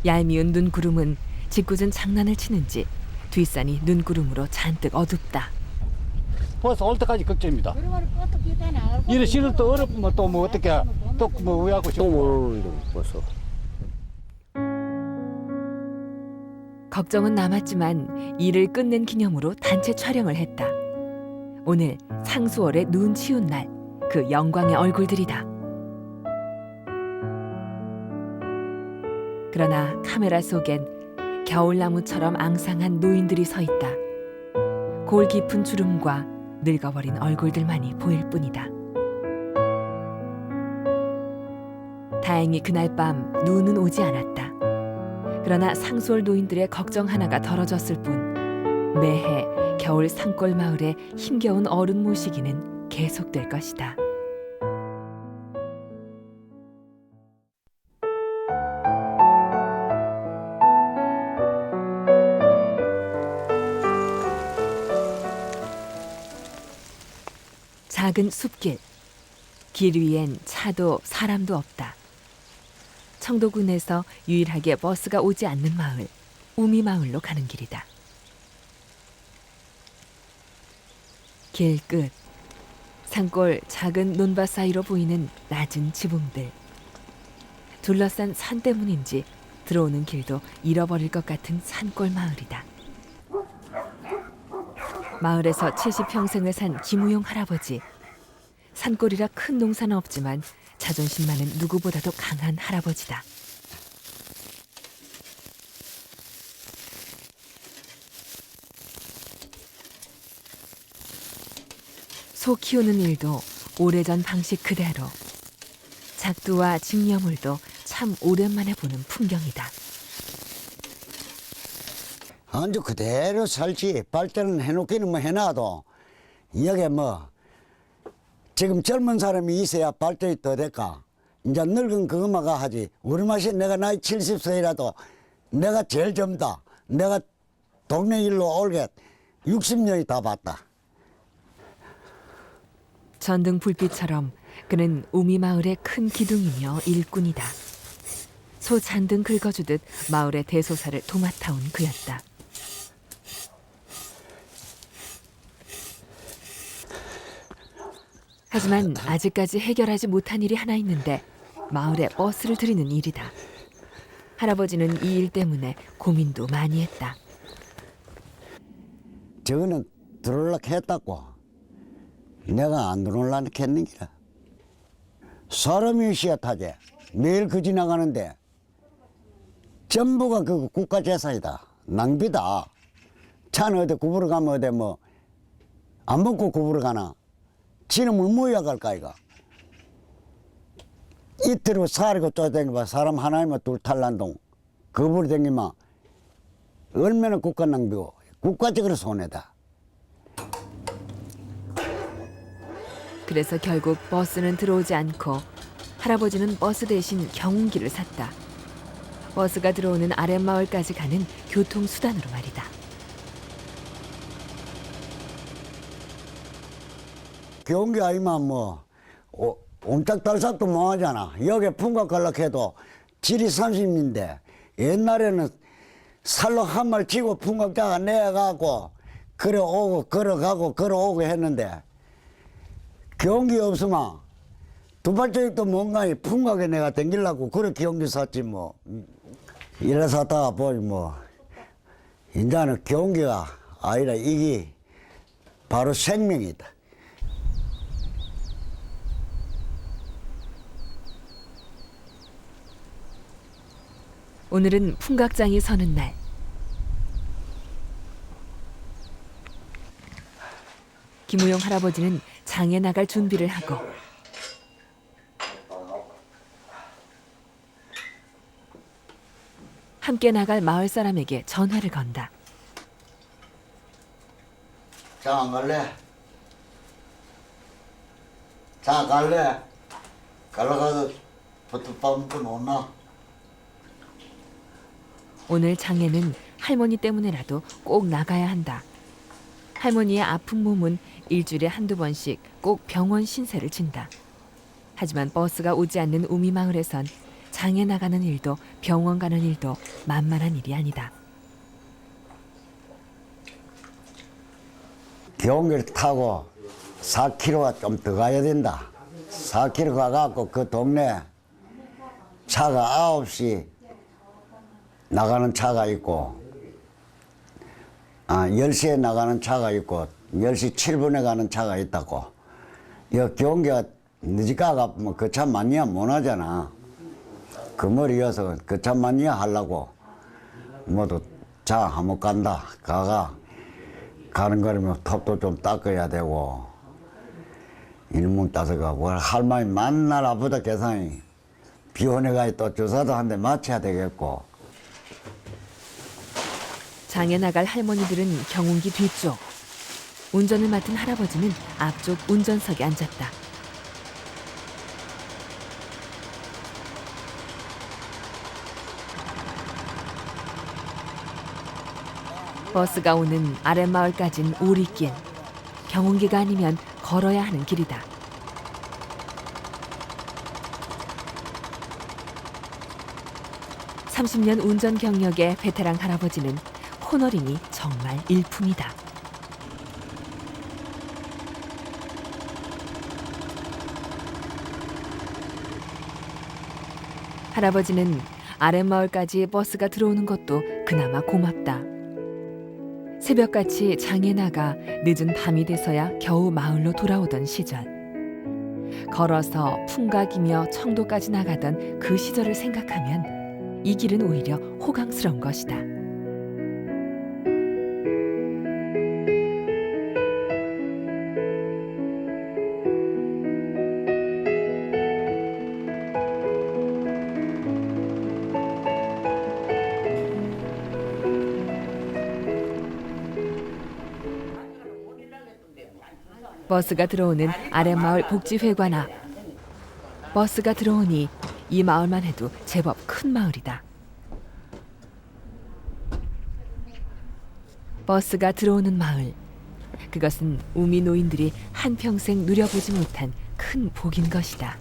얄미운 눈구름은 짓궂은 장난을 치는지 뒷산이 눈구름으로 잔뜩 어둡다. 벌써 올 때까지 걱정입니다. 이래 실을 또 어렵으면 또 뭐 어떻게 또 뭐 왜하고 또 모르는데 벌써. 걱정은 남았지만 일을 끝낸 기념으로 단체 촬영을 했다. 오늘 상수월의 눈 치운 날, 그 영광의 얼굴들이다. 그러나 카메라 속엔 겨울나무처럼 앙상한 노인들이 서 있다. 골 깊은 주름과 늙어버린 얼굴들만이 보일 뿐이다. 다행히 그날 밤 눈은 오지 않았다. 그러나 상수월 노인들의 걱정 하나가 덜어졌을 뿐 매해 겨울 산골 마을의 힘겨운 어른 모시기는 계속될 것이다. 작은 숲길. 길 위엔 차도 사람도 없다. 청도군에서 유일하게 버스가 오지 않는 마을, 우미마을로 가는 길이다. 길 끝, 산골 작은 논밭 사이로 보이는 낮은 지붕들. 둘러싼 산 때문인지 들어오는 길도 잃어버릴 것 같은 산골 마을이다. 마을에서 70평생을 산 김우용 할아버지. 산골이라 큰 농사는 없지만 자존심만은 누구보다도 강한 할아버지다. 소 키우는 일도 오래전 방식 그대로. 작두와 직녀물도 참 오랜만에 보는 풍경이다. 아주 그대로 살지. 발전은 해놓기는 뭐 해놔도 여기 뭐 지금 젊은 사람이 있어야 발전이 더 될까. 이제 늙은 그것마가 하지. 우리 맛이 내가 나이 70세라도 내가 제일 젊다. 내가 동네 일로 올게 60년이 다 봤다. 전등 불빛처럼 그는 우미마을의 큰 기둥이며 일꾼이다. 소 잔등 긁어주듯 마을의 대소사를 도맡아온 그였다. 하지만 아직까지 해결하지 못한 일이 하나 있는데 마을에 버스를 들이는 일이다. 할아버지는 이 일 때문에 고민도 많이 했다. 저거는 들어올라고 했다고. 내가 안 들어올라고 했는기라. 사람이 있어야 타지. 매일 그 지나가는데 전부가 그 국가재산이다. 낭비다. 차는 어디 구부러 가면 어디 뭐 안 먹고 구부러 가나. 지는 물 모여야 갈까 이거. 이틀을 사리고 쫓아다니면 사람 하나이면 둘 탈란동. 거부로 다니면 얼마나 국가 낭비고 국가적으로 손해다. 그래서 결국 버스는 들어오지 않고 할아버지는 버스 대신 경운기를 샀다. 버스가 들어오는 아랫마을까지 가는 교통수단으로 말이다. 경운기 아니면 뭐 옴짝달싹도 뭐하잖아. 여기 풍각 갈라고 해도 질이 30인데 옛날에는 살로 한 말 치고 풍각자가 내가고 걸어오고 걸어가고 걸어오고 했는데 경운기 없으면 두 발짝도 뭔가 풍각에 내가 댕기려고 그래 경운기 샀지 뭐. 이래 샀다가 보니 뭐 이제는 경운기가 아니라 이게 바로 생명이다. 오늘은 풍각장이 서는 날. 김우용 할아버지는 장에 나갈 준비를 하고 함께 나갈 마을 사람에게 전화를 건다. 장 안 갈래? 장 갈래? 갈라가서 버터밥 먹고 놀나? 오늘 장에는 할머니 때문에라도 꼭 나가야 한다. 할머니의 아픈 몸은 일주일에 한두 번씩 꼭 병원 신세를 진다. 하지만 버스가 오지 않는 우미마을에선 장에 나가는 일도 병원 가는 일도 만만한 일이 아니다. 경기를 타고 4km가 좀 더 가야 된다. 4km 가갖고 그 동네 차가 9시 나가는 차가 있고 10시에 나가는 차가 있고 10시 7분에 가는 차가 있다고. 이 경기가 늦게 가면 그 차 만이야 못 하잖아. 그 머리여서 그 차 만이야 하려고 모두 차 한번 간다. 가는 거라면 톱도 좀 닦아야 되고 일문 따서가 뭘 할머니 만날 아프다 계산이 비 오네 가야 또 주사도 한 대 맞춰야 되겠고. 장에 나갈 할머니들은 경운기 뒤쪽, 운전을 맡은 할아버지는 앞쪽 운전석에 앉았다. 버스가 오는 아랫마을까진 오리길, 경운기가 아니면 걸어야 하는 길이다. (30년) 운전 경력의 베테랑 할아버지는 코너링이 정말 일품이다. 할아버지는 아랫마을까지 버스가 들어오는 것도 그나마 고맙다. 새벽같이 장에 나가 늦은 밤이 돼서야 겨우 마을로 돌아오던 시절. 걸어서 풍각이며 청도까지 나가던 그 시절을 생각하면 이 길은 오히려 호강스러운 것이다. 버스가 들어오는 아랫마을 복지회관 앞. 버스가 들어오니 이 마을만 해도 제법 큰 마을이다. 버스가 들어오는 마을. 그것은 우미 노인들이 한평생 누려보지 못한 큰 복인 것이다.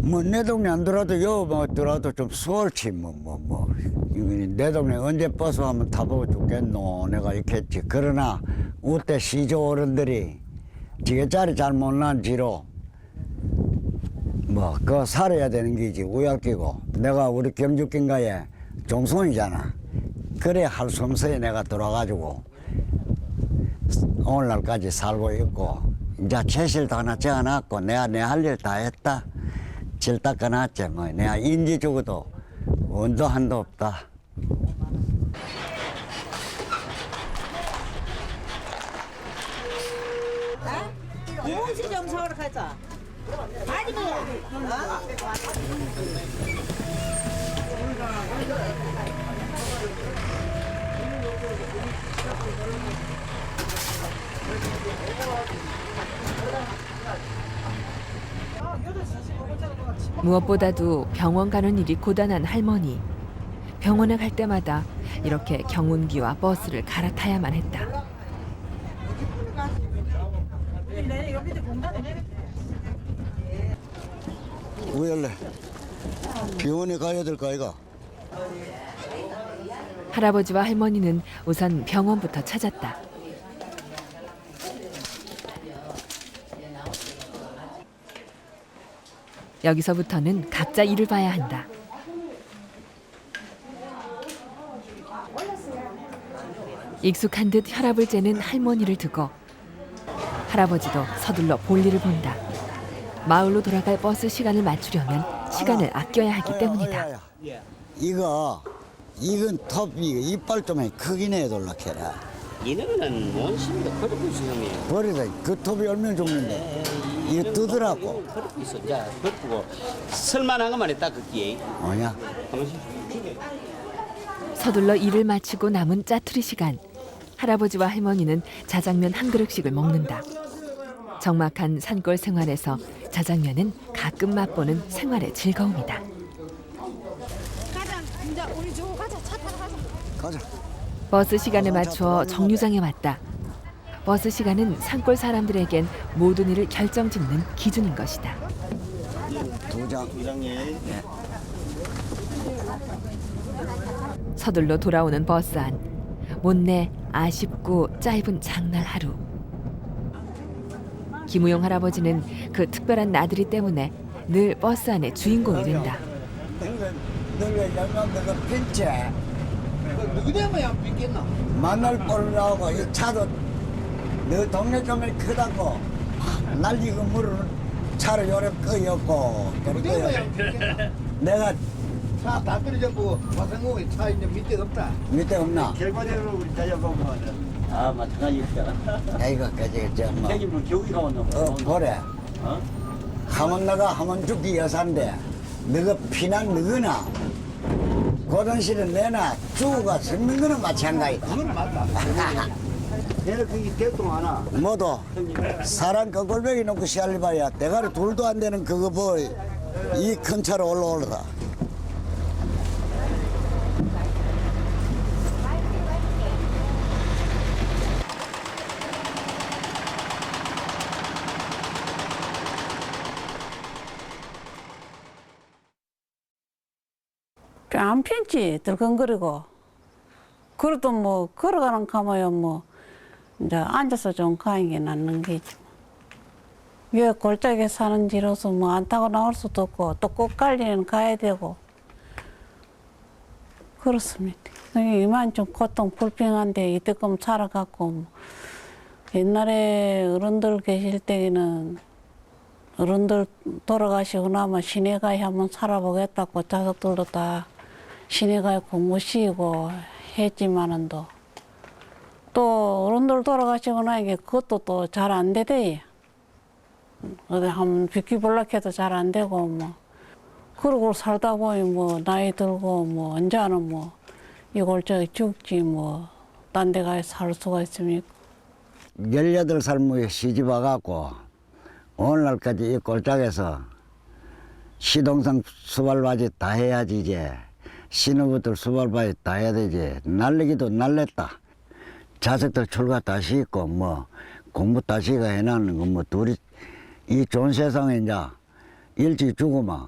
뭐 내 동네 안 들어도 요 뭐 들어도 좀 수월치 내 동네 언제 버스 한번 타보고 죽겠노 내가 있겠지. 그러나 우때 시조 어른들이 지게짜리 잘 못난 지로 뭐 그거 살아야 되는 게지 우약기고. 내가 우리 경주긴가에 종손이잖아. 그래 할 수 없어요. 내가 들어와가지고 오늘날까지 살고 있고 이제 채실도 하나 적어놨고 내가 내 할 일 다 했다. 질 닦아놨지 뭐. 내가 인지 주고도 원도 한도 없다. 이용시 좀 서울 가자. 아니 뭐야. 무엇보다도 병원 가는 일이 고단한 할머니. 병원에 갈 때마다 이렇게 경운기와 버스를 갈아타야만 했다. 왜 할래? 병원에 가야 될 거 아이가? 할아버지와 할머니는 우선 병원부터 찾았다. 여기서부터는 각자 일을 봐야 한다. 익숙한 듯 혈압을 재는 할머니를 두고 할아버지도 서둘러 볼일을 본다. 마을로 돌아갈 버스 시간을 맞추려면 시간을 아껴야 하기 때문이다. 이건 톱이 이빨 좀 크긴 해 돌락해라. 이거는 원심도 버리고 있으면 버리다. 그 톱이 얼마나 좋은데 이거 뜨더라고. 버리고 있어. 자, 버리고 쓸만한 것만 했다 그게. 뭐냐? 서둘러 일을 마치고 남은 짜투리 시간. 할아버지와 할머니는 자장면 한 그릇씩을 먹는다. 적막한 산골 생활에서 자장면은 가끔 맛보는 생활의 즐거움이다. 가자. 버스 시간에 맞추어 정류장에 왔다. 버스 시간은 산골 사람들에겐 모든 일을 결정짓는 기준인 것이다. 2장. 예. 서둘러 돌아오는 버스 안. 못내 아쉽고 짧은 장날 하루. 김우용 할아버지는 그 특별한 나들이 때문에 늘 버스 안의 주인공이 된다. 너가 양감 너가 핀체. 누구 때문에 삐겠나? 만날 볼 나오고 이 차도 너 동네 좀 크다고 날리고 물은 차를 요래 끄였고 내가 차 다 끊어졌고 화성공에 차 이제 밑에 없다. 밑에 없나? 결과적으로 우리 따져보면 마찬가지였잖아. 아이고 그저 뭐 책임은 교육이가 온다. 그래 하면 나가 하면 죽기 여산데 너가 피난 너거나 고등실은 내나 주우가 죽는 거는 마찬가지다. 그건 맞다. 내가 그게 대통 하나. 모두 사람 그 골뱅이 놓고 시알리봐야 대가리 둘도 안 되는 그거 뭐 이 큰 차로 올라오르다. 안 편지 들컹거리고 그래도 뭐 걸어가는 가마야 뭐 이제 앉아서 좀 가는 게 낫는 게지. 왜 골짜기에 사는 지로서 뭐 안 타고 나올 수도 없고 또 꽃갈리는 가야 되고 그렇습니다. 이만 좀 고통 불평한데 이때끔 살아갖고 뭐 옛날에 어른들 계실 때에는 어른들 돌아가시고 나면 시내가에 한번 살아보겠다고 자석들도 다 시내가에 모시고 했지만은 또 어른들 돌아가시고 나니까 그것도 또 잘 안 되대. 어디 한번 비키볼락해도 잘 안 되고 뭐 그러고 살다 보니 뭐 나이 들고 뭐 언제는 뭐 이걸 저기 죽지 뭐 딴 데 가서 살 수가 있습니까? 18살 무에 시집 와갖고 오늘날까지 이 골짜기에서 시동상 수발바지 다 해야지 이제 신우부들 수발바지 다 해야 되지. 날리기도 날렸다. 자식들 출가 다시 있고 뭐 공부 다시가 해놨는 거 뭐 둘이 이 좋은 세상에 이제 일찍 죽으면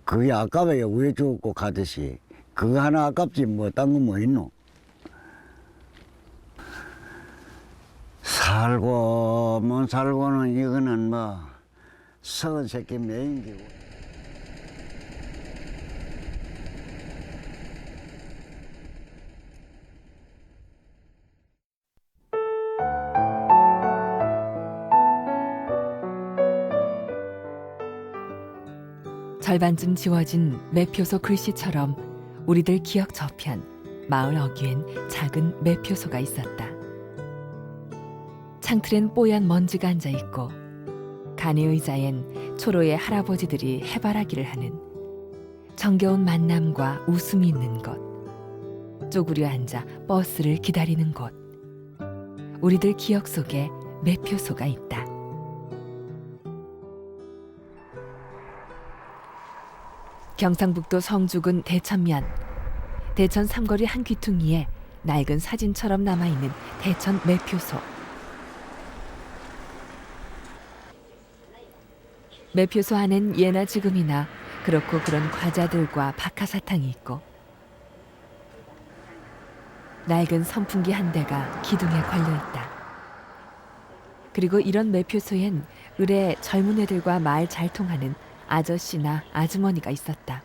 그게 아까워요. 왜 죽고 가듯이 그거 하나 아깝지 뭐 딴 거 뭐 있노. 살고 못 살고는 이거는 뭐 썩은 새끼 매인기고. 절반쯤 지워진 매표소 글씨처럼 우리들 기억 저편 마을 어귀엔 작은 매표소가 있었다. 창틀엔 뽀얀 먼지가 앉아있고 간이 의자엔 초로의 할아버지들이 해바라기를 하는 정겨운 만남과 웃음이 있는 곳, 쪼그려 앉아 버스를 기다리는 곳, 우리들 기억 속에 매표소가 있다. 경상북도 성주군 대천면, 대천 삼거리 한 귀퉁이에 낡은 사진처럼 남아있는 대천 매표소. 매표소 안엔 예나 지금이나 그렇고 그런 과자들과 박하사탕이 있고 낡은 선풍기 한 대가 기둥에 걸려있다. 그리고 이런 매표소엔 을에 젊은 애들과 말 잘 통하는 아저씨나 아주머니가 있었다.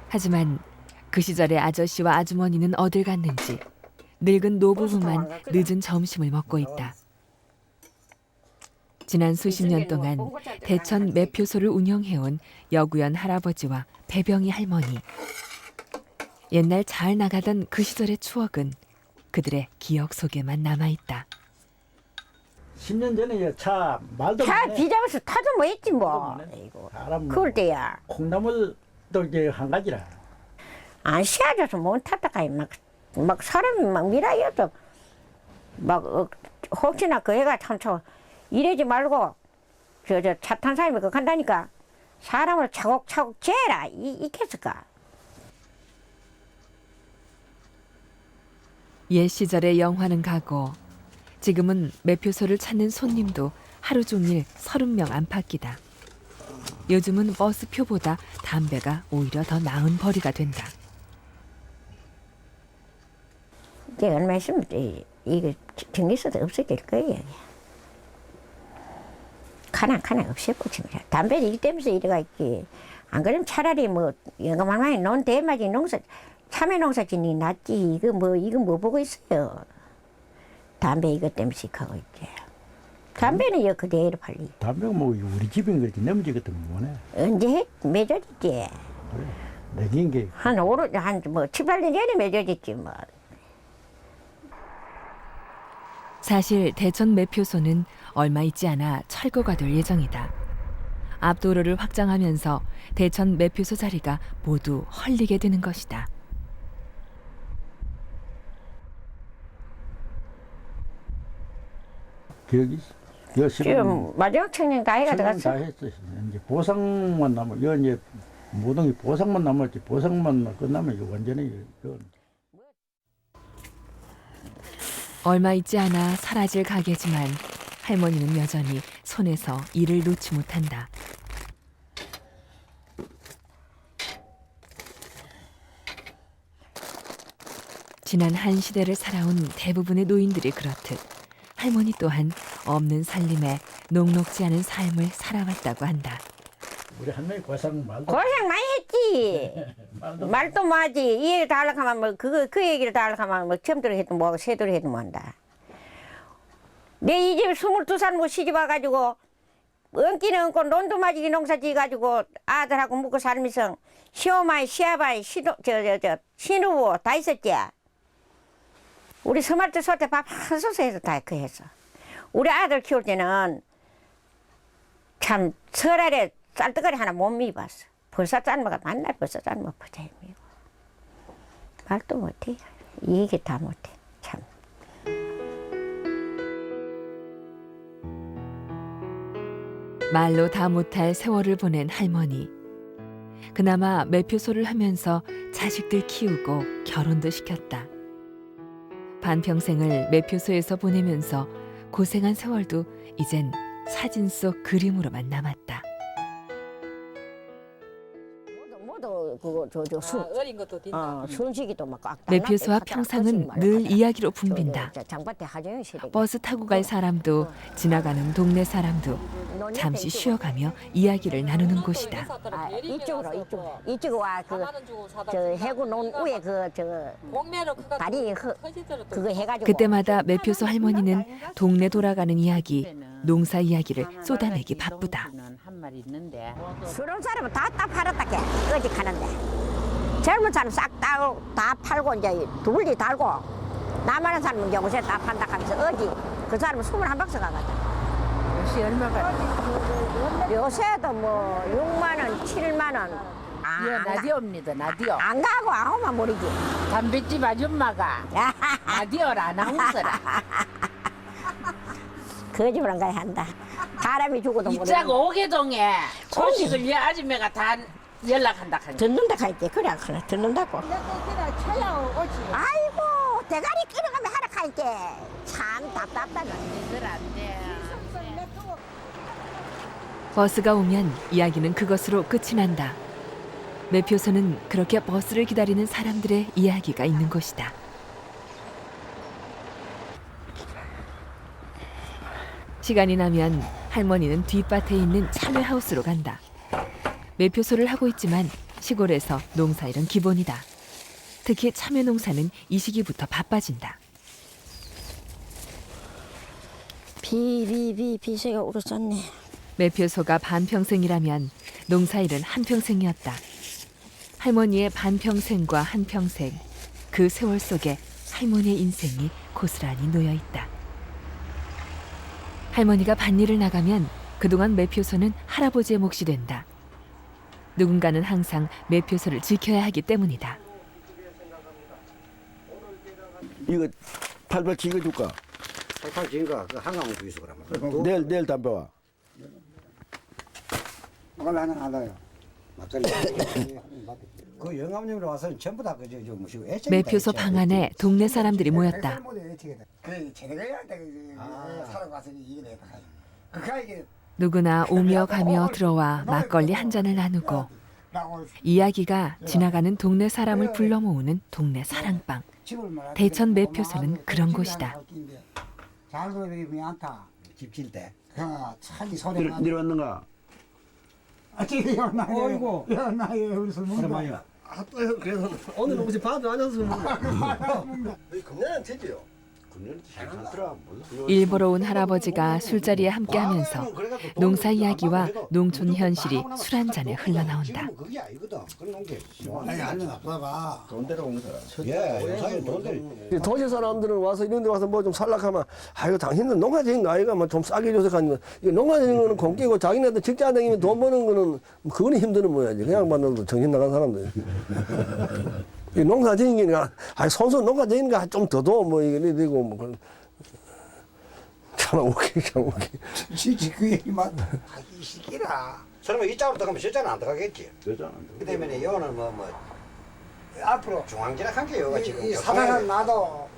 하지만 그 시절의 아저씨와 아주머니는 어딜 갔는지 늙은 노부부만 늦은 점심을 먹고 있다. 지난 수십 년 동안 대천 매표소를 운영해온 여구연 할아버지와 배병희 할머니. 옛날 잘 나가던 그 시절의 추억은 그들의 기억 속에만 남아있다. 10년 전에 차 말도 차 뒤잡아서 타도 뭐 했지 뭐. 그럴 때야. 콩나물도 이제 한 가지라. 안 시아줘서 못 탔다가 막 사람이 막 미라여도 막 혹시나 그 애가 참 이러지 말고 저 차 탄 사람이 그 간다니까 사람을 차곡차곡 재라 이겠을까? 옛 시절의 영화는 가고 지금은 매표소를 찾는 손님도 하루 종일 30명 안팎이다. 요즘은 버스표보다 담배가 오히려 더 나은 벌이가 된다. 이제 얼마 있으면 이거 전기세도 없어질 거예요. 가난 없애고 지금 담배를 일 때면서 이래가 있기. 안 그러면 차라리 뭐 영감할만이 논 대마지 농사 참외 농사 짓니 낫지. 이거 뭐 보고 있어요. 담배 이것 때문에 하고 있지. 담배는 여 그대로 팔리. 담배가 뭐 우리 집인 거지 넘지 같은 거 뭐네. 언제 맺어졌지? 그래. 내긴 게. 한뭐 7, 8년 전에 맺어졌지 뭐. 사실 대천 매표소는 얼마 있지 않아 철거가 될 예정이다. 앞도로를 확장하면서 대천 매표소 자리가 모두 헐리게 되는 것이다. 기억이 지금 마지막 청년 가해가 다 들어갔어. 했어. 이제 보상만 남을. 여 이제 모든 게 보상만 남았지. 보상만 끝나면 이거 완전히 이거. 얼마 있지 않아 사라질 가게지만 할머니는 여전히 손에서 일을 놓지 못한다. 지난 한 시대를 살아온 대부분의 노인들이 그렇듯 할머니 또한 없는 살림에 녹록지 않은 삶을 살아왔다고 한다. 우리 할머니 고생 말도. 고생 많이 했지. 말도 뭐하지. 이 얘기 다 하려고 하면 뭐 그 얘기를 다 하려고 하면 뭐 처음대로 해도 뭐하고 새대로 해도 뭐한다. 내 이 집 22살 뭐 시집 와가지고 얹기는 얹고 논도 맞이기 농사 지어가지고 아들하고 묵고 살면서 시어머니 시아바이 신우부 다 있었지. 우리 서말도 쏠 때 밥 한 솥에 해서 다 그 했어. 우리 아들 키울 때는 참 설날에 쌀뜨거리 하나 못 미봤어. 벌써 짠마가 만날 벌써 짠마 퍼져 미고 말도 못해. 이 얘기 다 못해. 참. 말로 다 못할 세월을 보낸 할머니. 그나마 매표소를 하면서 자식들 키우고 결혼도 시켰다. 반평생을 매표소에서 보내면서 고생한 세월도 이젠 사진 속 그림으로만 남았다. 어린 것도 순식이도 막 꽉. 매표소와 평상은 늘 이야기로 붐빈다. 버스 타고 갈 사람도 지나가는 동네 사람도 잠시 쉬어가며 이야기를 나누는 곳이다. 이쪽으로 와 저 해구 논 위에 다리 그거 해가지고. 그때마다 매표소 할머니는 동네 돌아가는 이야기, 농사 이야기를 쏟아내기 바쁘다. 서른 사람은 다 팔았다 게 어디 가는데 젊은 사람 싹 다 팔고 이제 둘리 달고 남아는 사람은 요새 다 판다 하면서 어디 그 사람은 21박스 가거든. 요새 얼마가? 요새도 뭐 6만 원, 7만 원. 라디오입니다. 라디오. 안 가고 아무만 모르지. 담배집 아줌마가 라디오라 아나운서라. 거짓말 안 가야 한다. 사람이 죽어도 모르고. 이짝 오개동에 소식을 이 아줌마가 다 연락한다 하니. 듣는다 할때 그래 그래 듣는다고. 아이고 대가리 끊어가며 하라 할때 참 답답하다. 버스가 오면 이야기는 그것으로 끝이 난다. 매표소는 그렇게 버스를 기다리는 사람들의 이야기가 있는 곳이다. 시간이 나면 할머니는 뒷밭에 있는 참외하우스로 간다. 매표소를 하고 있지만 시골에서 농사일은 기본이다. 특히 참외 농사는 이 시기부터 바빠진다. 비새가 울었었네. 매표소가 반평생이라면 농사일은 한평생이었다. 할머니의 반평생과 한평생, 그 세월 속에 할머니의 인생이 고스란히 놓여있다. 할머니가 밭일을 나가면 그동안 매표소는 할아버지의 몫이 된다. 누군가는 항상 매표소를 지켜야 하기 때문이다. 이거 팔팔 지겨줄까? 팔팔 지인가 그 한강 주이소 그러면. 내일 담배 와. 막걸리 하나 하나요. 막걸리. 그 영감님으로 와서 전부 다 그저 뭐시고 매표소 방 안에 동네 사람들이 모였다. 그 제대로야 돼. 살아가서 이게 내가. 그게 누구나 오며 가며 들어와 막걸리 한 잔을 나누고 이야기가 지나가는 동네 사람을 불러 모으는 동네 사랑방. 대천 매표소는 그런 곳이다. 잘 소리 않다. 집질 때. 참 소리. 내려왔는가? 어이구. 나의 우리 술 먹는다. 그래서 오늘 혹시 밥도 안 와서 금년은 되지요. 일보러 온 할아버지가 술자리에 함께하면서 농사 이야기와 농촌 현실이 술 한 잔에 흘러나온다. 그게 아니거든. 그런 게. 아니 아니 봐봐. 돈 데려 온 사람. 예, 요새 돈 데려. 도시 사람들은 와서 이런 데 와서 뭐 좀 살락하면 아이고 당신은 농가적인 거 아이가 뭐 좀 싸게 줘서 가는 거. 이거 농가적인 거는 공기고 자기네들 직장 다니면 돈 버는 거는 그거는 힘드는 모양이지. 그냥 만나도 정신 나간 사람들. 이 농사적인 게 아니 손수 농가적인 거 좀 더 둬 뭐 이게 되고 뭐 참 웃기. 진짜 그 얘기만 하기 시기라. 설마 이쪽으로 들어가면 저자는 안 들어가겠지. 그 때문에 여는 뭐 앞으로 중앙지락한 게 여가 지금. 이 사단은 나도.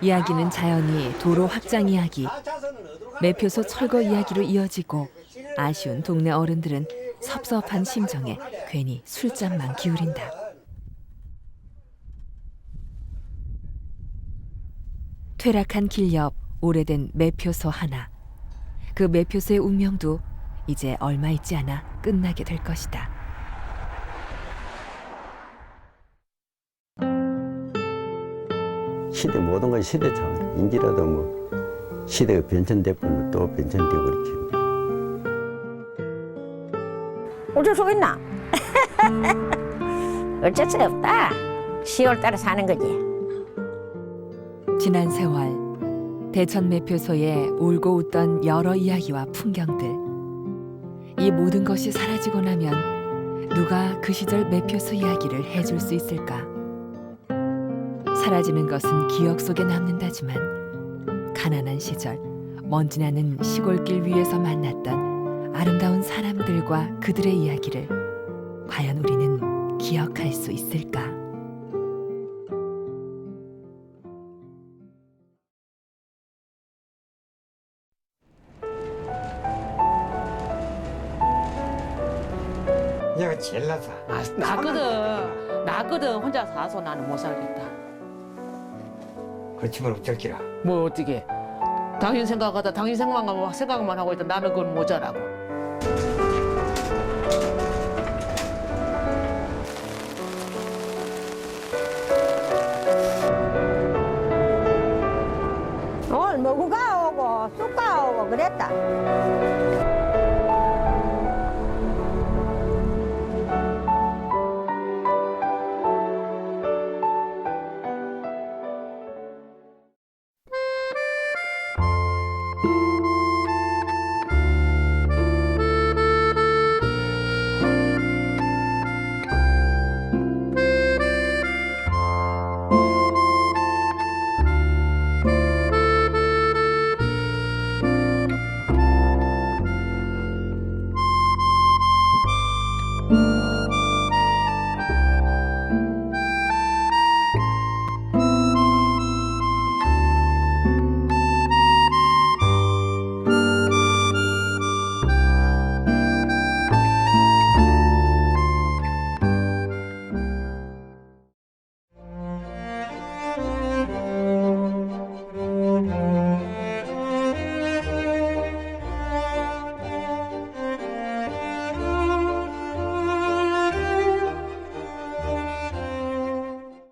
이야기는 자연히 도로 확장 이야기, 매표소 철거 이야기로 이어지고 아쉬운 동네 어른들은 섭섭한 심정에 괜히 술잔만 기울인다. 퇴락한 길 옆 오래된 매표소 하나. 그 매표소의 운명도 이제 얼마 있지 않아 끝나게 될 것이다. 시대 모든 건 시대 차원. 인지라도 뭐 시대가 변천됐고 또 변천되고 그렇지. 어쩔 수 있나? 어쩔 수 없다. 10월 달에 사는 거지. 지난 세월 대천 매표소에 울고 웃던 여러 이야기와 풍경들. 이 모든 것이 사라지고 나면 누가 그 시절 매표소 이야기를 해줄 수 있을까? 사라지는 것은 기억 속에 남는다지만 가난한 시절 먼지 나는 시골길 위에서 만났던 아름다운 사람들과 그들의 이야기를 과연 우리는 기억할 수 있을까? 내가 제일 낫다. 나거든 혼자 사서 나는 못 살겠다. 그렇지만 어쩔기라. 뭐 어떻게? 당신 생각만 하고 있다. 나는 그건 모자라고. 오늘 먹고 가오고 쑥 가오고 그랬다.